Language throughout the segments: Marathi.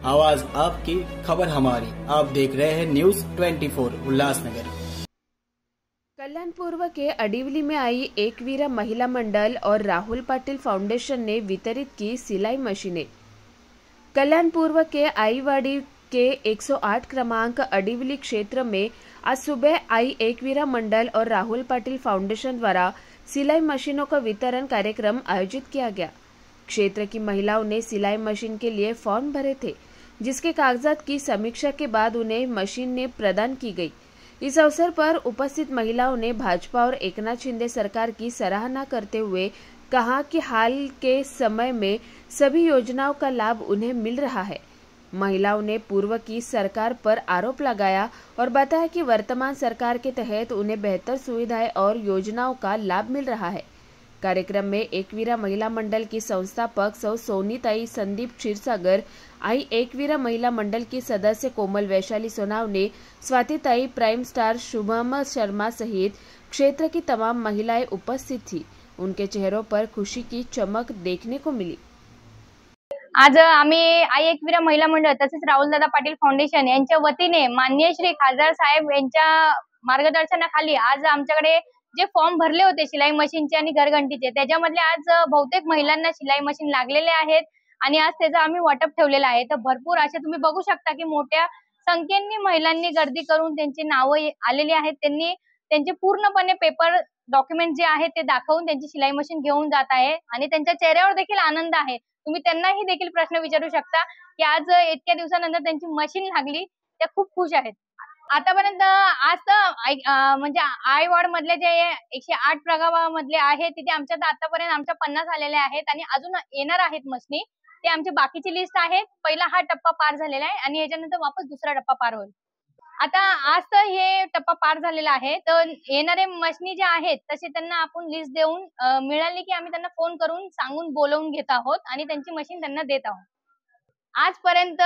आवाज आपकी, खबर हमारी। आप देख रहे हैं न्यूज 24 उल्लासनगर। कल्याण पूर्व के अडिवली में आई एकवीरा महिला मंडल और राहुल पाटिल फाउंडेशन ने वितरित की सिलाई मशीनें। कल्याण पूर्व के आईवाड़ी के 108 क्रमांक अडिवली क्षेत्र में आज सुबह आई एकवीरा मंडल और राहुल पाटिल फाउंडेशन द्वारा सिलाई मशीनों का वितरण कार्यक्रम आयोजित किया गया। क्षेत्र की महिलाओं ने सिलाई मशीन के लिए फॉर्म भरे थे, जिसके कागजात की समीक्षा के बाद उन्हें मशीनें प्रदान की गई। इस अवसर पर उपस्थित महिलाओं ने भाजपा और एकनाथ शिंदे सरकार की सराहना करते हुए कहा कि हाल के समय में सभी योजनाओं का लाभ उन्हें मिल रहा है। महिलाओं ने पूर्व की सरकार पर आरोप लगाया और बताया कि वर्तमान सरकार के तहत उन्हें बेहतर सुविधाएं और योजनाओं का लाभ मिल रहा है। कार्यक्रम में एकवीरा महिला मंडल की संस्थापक सौ सोनीताई संदीप क्षीरसागर, आई एकवीरा महिला मंडल की सदस्य कोमल वैशाली सोनावने, स्वातिताई, प्राइम स्टार शुभम शर्मा सहित क्षेत्र की तमाम महिलाएं उपस्थित थी। उनके चेहरों पर खुशी की चमक देखने को मिली। आज आम्ही आई एकवीरा महिला मंडळ तसेच राहुलदादा पाटील फाउंडेशन यांच्या वतीने माननीय श्री खासदार साहेब यांच्या मार्गदर्शनाखाली आज आमच्याकडे जे फॉर्म भरले होते शिलाई मशीनचे आणि घरघंटीचे, त्याच्यामधले आज बहुतेक महिलांना शिलाई मशीन लागलेले आहेत आणि आज त्याचं आम्ही वाटप ठेवलेलं आहे। तर भरपूर असे तुम्ही बघू शकता की मोठ्या संख्येने महिलांनी गर्दी करून त्यांची नावे आलेली आहेत। त्यांनी त्यांचे पूर्णपणे पेपर डॉक्युमेंट जे आहेत ते दाखवून त्यांची शिलाई मशीन घेऊन जात आहे आणि त्यांच्या चेहऱ्यावर देखील आनंद आहे। तुम्ही त्यांनाही देखील प्रश्न विचारू शकता की आज इतक्या दिवसानंतर त्यांची मशीन लागली, त्या खूप खुश आहेत। आतापर्यंत आज तर म्हणजे आय वॉर्ड मधले जे 108 प्रभागामधले आहेत तिथे आमच्या आतापर्यंत आमच्या 50 आलेले आहेत आणि अजून येणार आहेत मशीनी। ते आमची बाकीची लिस्ट आहे। पहिला हा टप्पा पार झालेला आहे आणि याच्यानंतर वापस दुसरा टप्पा पार होईल। आता आज तर हे टप्पा पार झालेला आहे, तर येणारे मशीनी जे आहेत तसे त्यांना आपण लिस्ट देऊन मिळाली की आम्ही त्यांना फोन करून सांगून बोलवून घेत आहोत आणि त्यांची मशीन त्यांना देत आहोत। आजपर्यंत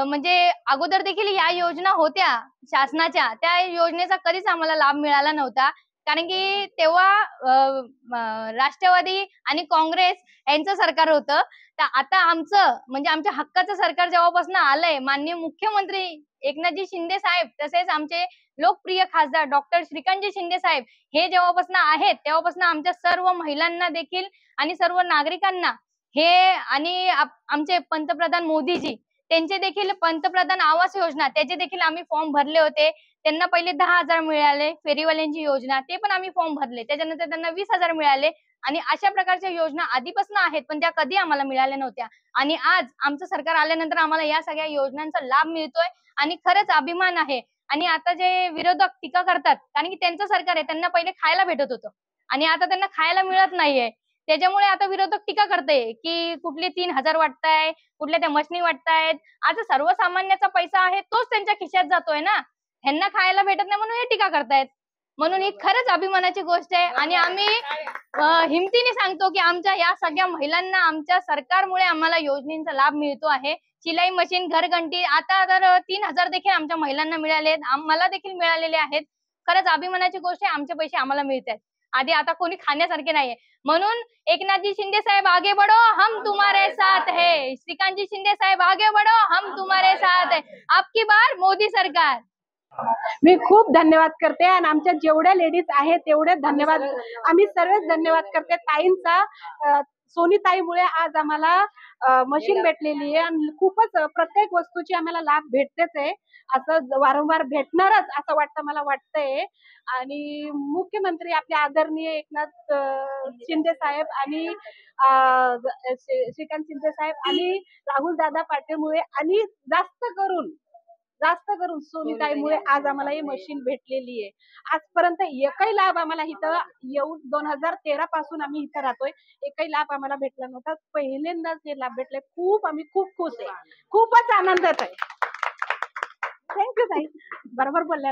म्हणजे अगोदर देखील या योजना होत्या शासनाच्या, त्या योजनेचा कधीच आम्हाला लाभ मिळाला नव्हता, कारण की तेव्हा राष्ट्रवादी आणि काँग्रेस यांचं सरकार होतं। तर आता आमचं म्हणजे आमच्या हक्काचं सरकार जेव्हापासून आलंय, माननीय मुख्यमंत्री एकनाथजी शिंदे साहेब तसेच आमचे लोकप्रिय खासदार डॉक्टर श्रीकांतजी शिंदे साहेब हे जेव्हापासून आहेत तेव्हापासून आमच्या सर्व महिलांना देखील आणि सर्व नागरिकांना हे आणि आमचे पंतप्रधान मोदीजी त्यांचे देखील पंतप्रधान आवास योजना त्याचे देखील आम्ही फॉर्म भरले होते। त्यांना पहिले 10,000 मिळाले, फेरीवाल्यांची योजना ते पण आम्ही फॉर्म भरले, त्याच्यानंतर त्यांना 20,000 मिळाले आणि अशा प्रकारच्या योजना आधीपासून आहेत पण त्या कधी आम्हाला मिळाल्या नव्हत्या आणि आज आमचं सरकार आल्यानंतर आम्हाला या सगळ्या योजनांचा लाभ मिळतोय आणि खरंच अभिमान आहे। आणि आता जे विरोधक टीका करतात, कारण की त्यांचं सरकार आहे, त्यांना पहिले खायला भेटत होतं आणि आता त्यांना खायला मिळत नाहीये, त्याच्यामुळे आता विरोधक टीका करते की कुठले 3,000 वाटताय, कुठल्या त्या मशनी वाटतायत। आज सर्वसामान्याचा पैसा आहे तोच त्यांच्या खिशात जातोय ना, ह्यांना खायला भेटत नाही म्हणून हे टीका करतायत। म्हणून ही खरंच अभिमानाची गोष्ट आहे आणि आम्ही हिमतीने सांगतो की आमच्या या सगळ्या महिलांना आमच्या सरकारमुळे आम्हाला योजनेचा लाभ मिळतो आहे। शिलाई मशीन, घरघंटी आता तर 3,000 देखील आमच्या महिलांना मिळालेत, आम्हाला देखील मिळालेले आहेत। खरंच अभिमानाची गोष्ट आहे, आमचे पैसे आम्हाला मिळतात। आधी आता कोणी खाण्यासारखे नाहीये, म्हणून एकनाथजी शिंदे साहेब आगे बढ़ो हम तुम्हारे साथ है, श्रीकांतजी शिंदे साहेब आगे बढ़ो हम तुम्हारे साथ है, आपकी बार मोदी सरकार। मी खूप धन्यवाद करते आणि आमच्या जेवढ्या लेडीज आहेत तेवढे धन्यवाद, आम्ही सर्वच धन्यवाद करते ताईंचा। सोनीताईमुळे आज आम्हाला मशीन भेटलेली आहे आणि खूपच प्रत्येक वस्तूची आम्हाला लाभ भेटतेच आहे, असं वारंवार भेटणारच असं वाटतं, मला वाटतंय। आणि मुख्यमंत्री आपले आदरणीय एकनाथ शिंदे साहेब आणि श्रीकांत शिंदे साहेब आणि राहुल दादा पाटीलमुळे आणि जास्त करून सोनीताईमुळे आज आम्हाला ही मशीन भेटलेली आहे। आजपर्यंत एकही लाभ आम्हाला इथं येऊन 2013 पासून आम्ही इथं राहतोय, एकही लाभ आम्हाला भेटला नव्हता, पहिल्यांदाच हे लाभ भेटले। आम्ही खूप खुश आहे, खूपच आनंदात आहे। थँक्यू ताई, बरोबर बोलल्या ना।